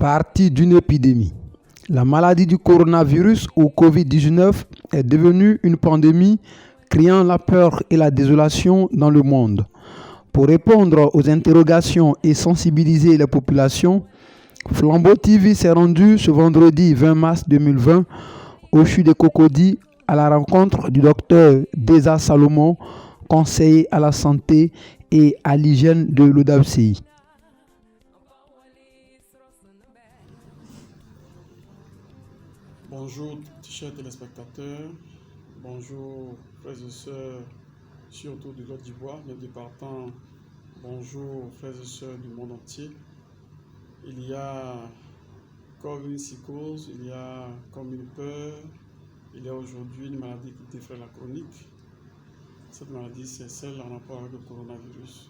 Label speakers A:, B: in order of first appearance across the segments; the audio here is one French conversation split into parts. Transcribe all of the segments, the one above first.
A: Partie d'une épidémie. La maladie du coronavirus ou Covid-19 est devenue une pandémie créant la peur et la désolation dans le monde. Pour répondre aux interrogations et sensibiliser les populations, Flambeau TV s'est rendu ce vendredi 20 mars 2020 au CHU de Cocody à la rencontre du docteur Deza Salomon, conseiller à la santé et à l'hygiène de l'ODAPCI.
B: Bonjour chers téléspectateurs, bonjour frères et sœurs, surtout de Côte d'Ivoire, mais de partant, bonjour frères et sœurs du monde entier. Il y a comme une psychose, il y a comme une peur, il y a aujourd'hui une maladie qui défraie la chronique. Cette maladie, c'est celle en rapport avec le coronavirus,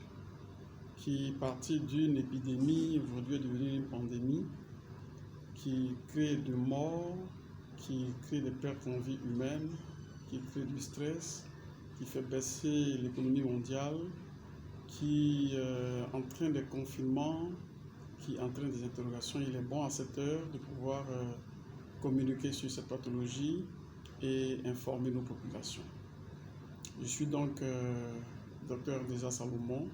B: qui partie d'une épidémie, aujourd'hui est devenue une pandémie, qui crée de morts, qui crée des pertes en vie humaine, qui crée du stress, qui fait baisser l'économie mondiale, qui entraîne des confinements, qui entraîne des interrogations. Il est bon à cette heure de pouvoir communiquer sur cette pathologie et informer nos populations. Je suis donc docteur Deza Salomon.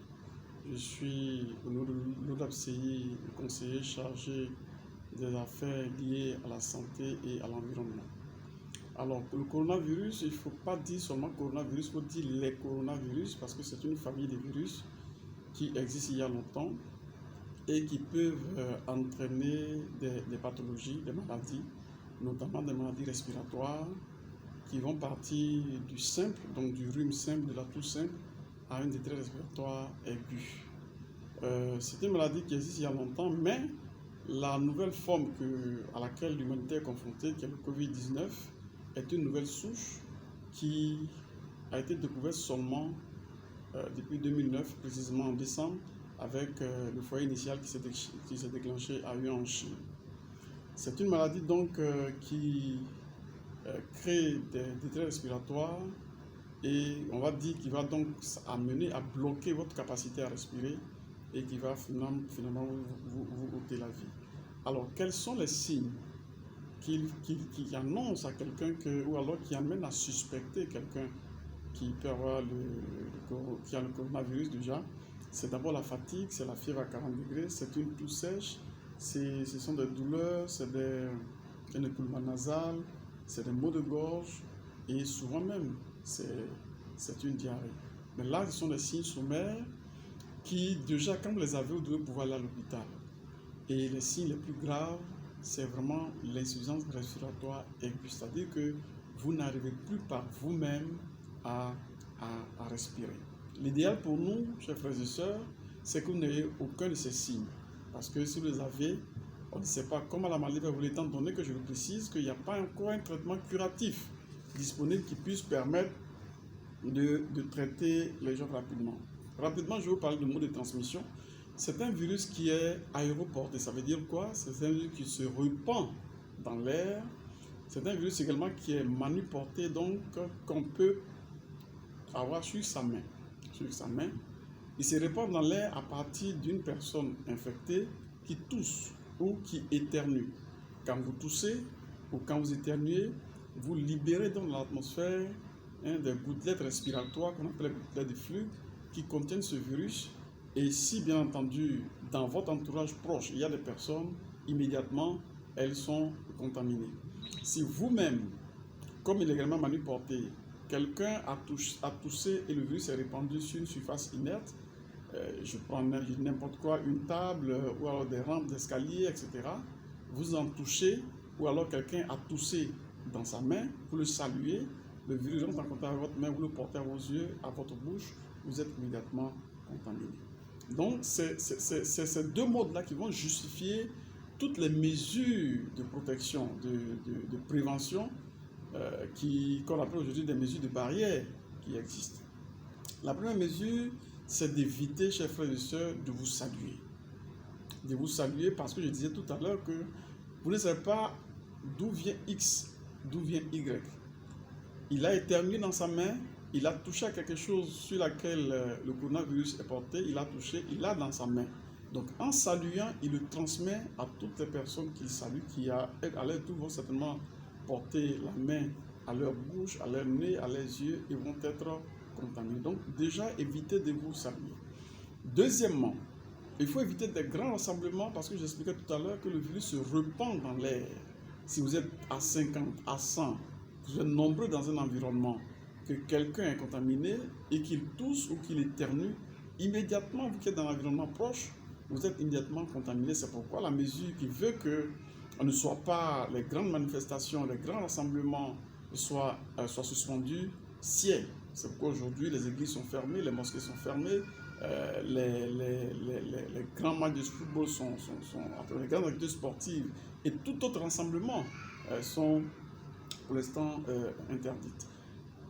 B: Je suis au nom de l'ODAPCI, conseiller chargé des affaires liées à la santé et à l'environnement. Alors, pour le coronavirus, il ne faut pas dire seulement coronavirus, il faut dire les coronavirus parce que c'est une famille de virus qui existe il y a longtemps et qui peuvent entraîner des pathologies, des maladies, notamment des maladies respiratoires qui vont partir du simple, donc du rhume simple, de la toux simple, à une détresse respiratoire aiguë. C'est une maladie qui existe il y a longtemps, mais la nouvelle forme à laquelle l'humanité est confrontée, qui est le Covid-19, est une nouvelle souche qui a été découverte seulement depuis 2009, précisément en décembre, avec le foyer initial qui s'est déclenché à Wuhan en Chine. C'est une maladie donc qui crée des détresse respiratoires et on va dire qu'il va donc amener à bloquer votre capacité à respirer et qui va finalement vous ôter la vie. Alors, quels sont les signes qui annoncent à quelqu'un ou alors qui amènent à suspecter quelqu'un qui peut avoir qui a le coronavirus déjà? C'est d'abord la fatigue, c'est la fièvre à 40 degrés, c'est une toux sèche, ce sont des douleurs, c'est un écoulement nasal, c'est des maux de gorge et souvent même c'est une diarrhée. Mais là, ce sont des signes sommaires qui, déjà, quand vous les avez, vous devez pouvoir aller à l'hôpital. Et les signes les plus graves, c'est vraiment l'insuffisance respiratoire aiguë, c'est-à-dire que vous n'arrivez plus par vous-même à respirer. L'idéal pour nous, chers frères et sœurs, c'est que vous n'ayez aucun de ces signes. Parce que si vous les avez, on ne sait pas comment la maladie va vous, étant donné que je vous précise qu'il n'y a pas encore un traitement curatif disponible qui puisse permettre de traiter les gens rapidement. Rapidement, je vais vous parler de mode de transmission. C'est un virus qui est aéroporté. Ça veut dire quoi? C'est un virus qui se répand dans l'air. C'est un virus également qui est manuporté, donc qu'on peut avoir sur sa main. Il se répand dans l'air à partir d'une personne infectée qui tousse ou qui éternue. Quand vous toussez ou quand vous éternuez, vous libérez dans l'atmosphère des gouttelettes respiratoires qu'on appelle les gouttelettes de flux qui contiennent ce virus. Et si, bien entendu, dans votre entourage proche, il y a des personnes, immédiatement, elles sont contaminées. Si vous-même, comme il est également manuporté, quelqu'un a toussé et le virus est répandu sur une surface inerte, je prends n'importe quoi, une table ou alors des rampes d'escalier, etc. Vous en touchez ou alors quelqu'un a toussé dans sa main, vous le saluez, le virus rentre en contact avec votre main, vous le portez à vos yeux, à votre bouche, vous êtes immédiatement contaminé. Donc, c'est ces deux modes-là qui vont justifier toutes les mesures de protection, de prévention, qu'on appelle aujourd'hui des mesures de barrière qui existent. La première mesure, c'est d'éviter, chers frères et sœurs, de vous saluer. De vous saluer parce que je disais tout à l'heure que vous ne savez pas d'où vient X, d'où vient Y. Il a éternué dans sa main, il a touché à quelque chose sur laquelle le coronavirus est porté, il a touché, il a dans sa main. Donc, en saluant, il le transmet à toutes les personnes qu'il salue, qui à leur tour vont certainement porter la main à leur bouche, à leur nez, à leurs yeux, et vont être contaminés. Donc, déjà, évitez de vous saluer. Deuxièmement, il faut éviter des grands rassemblements parce que j'expliquais tout à l'heure que le virus se répand dans l'air. Si vous êtes à 50, à 100, vous êtes nombreux dans un environnement, que quelqu'un est contaminé et qu'il tousse ou qu'il éternue, immédiatement, vous qui êtes dans l'environnement proche, vous êtes immédiatement contaminé. C'est pourquoi la mesure qui veut qu'on ne soit pas, les grandes manifestations, les grands rassemblements soient suspendus, sied. C'est pourquoi aujourd'hui les églises sont fermées, les mosquées sont fermées, les grands matchs de football les grandes activités sportives et tout autre rassemblement sont pour l'instant interdites.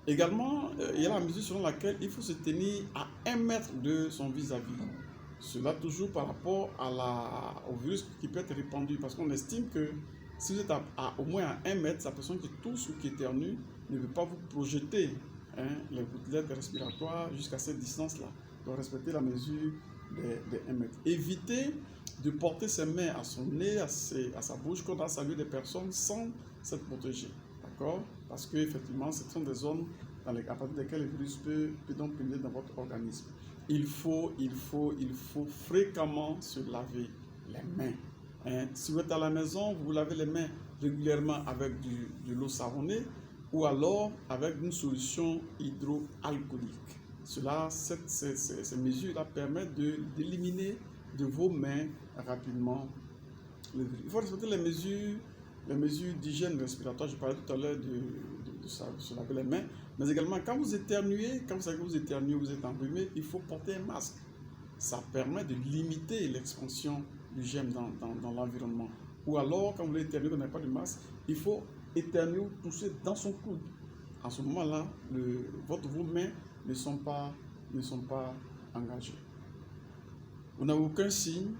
B: Également, il y a la mesure selon laquelle il faut se tenir à 1 mètre de son vis-à-vis. Cela toujours par rapport au virus qui peut être répandu, parce qu'on estime que si vous êtes au moins à 1 mètre, la personne qui tousse ou qui éternue ne peut pas vous projeter les gouttelettes respiratoires jusqu'à cette distance-là. Donc respectez la mesure de 1 mètre. Évitez de porter ses mains à son nez, à sa bouche, quand on a salué des personnes sans s'être protégé. D'accord? Parce qu'effectivement, ce sont des zones à partir desquelles le virus peut donc pénétrer dans votre organisme. Il faut fréquemment se laver les mains. Si vous êtes à la maison, vous lavez les mains régulièrement avec de l'eau savonnée ou alors avec une solution hydroalcoolique. Ces mesures-là permettent d'éliminer de vos mains rapidement le virus. Il faut respecter les mesures d'hygiène respiratoire. Je parlais tout à l'heure de se laver les mains, mais également quand vous éternuez, quand vous savez que vous éternuez, vous êtes enrhumé, il faut porter un masque. Ça permet de limiter l'expansion du germe dans l'environnement. Ou alors, quand vous voulez éternuer, vous n'avez pas de masque, il faut éternuer ou tousser dans son coude. En ce moment-là, vos mains ne sont pas engagées. Vous n'avez aucun signe,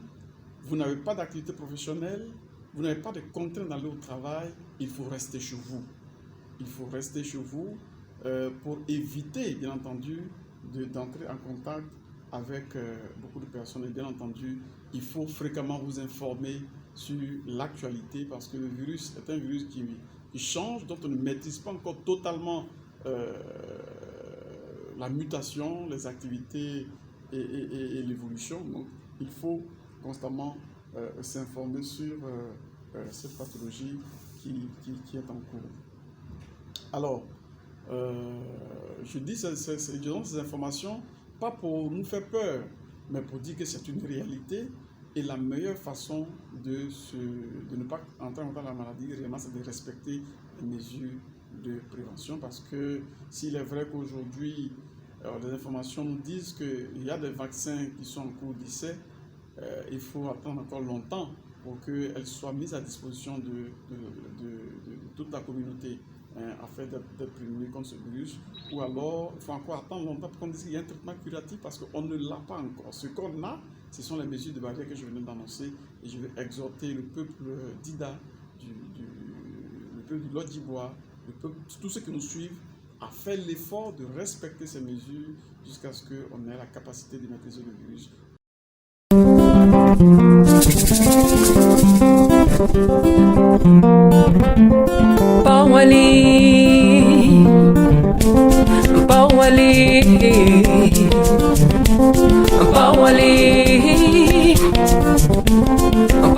B: vous n'avez pas d'activité professionnelle, vous n'avez pas de contraintes d'aller au travail, il faut rester chez vous. Il faut rester chez vous pour éviter, bien entendu, d'entrer en contact avec beaucoup de personnes. Et bien entendu, il faut fréquemment vous informer sur l'actualité parce que le virus est un virus qui change, dont on ne maîtrise pas encore totalement la mutation, les activités et l'évolution. Donc, il faut constamment s'informer sur cette pathologie qui est en cours. Alors, je donne ces informations pas pour nous faire peur, mais pour dire que c'est une réalité et la meilleure façon de ne pas entrer dans la maladie, réellement, c'est de respecter les mesures de prévention parce que s'il est vrai qu'aujourd'hui, les informations nous disent qu'il y a des vaccins qui sont en cours d'essai, il faut attendre encore longtemps pour qu'elles soient mises à disposition de toute la communauté afin d'être prévenue contre ce virus. Ou alors, il faut encore attendre longtemps pour qu'on dise qu'il y a un traitement curatif parce qu'on ne l'a pas encore. Ce qu'on a, ce sont les mesures de barrière que je venais d'annoncer et je vais exhorter le peuple d'Ida, le peuple du Lot d'Ivoire, tous ceux qui nous suivent à faire l'effort de respecter ces mesures jusqu'à ce qu'on ait la capacité de maîtriser le virus.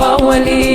C: Pawali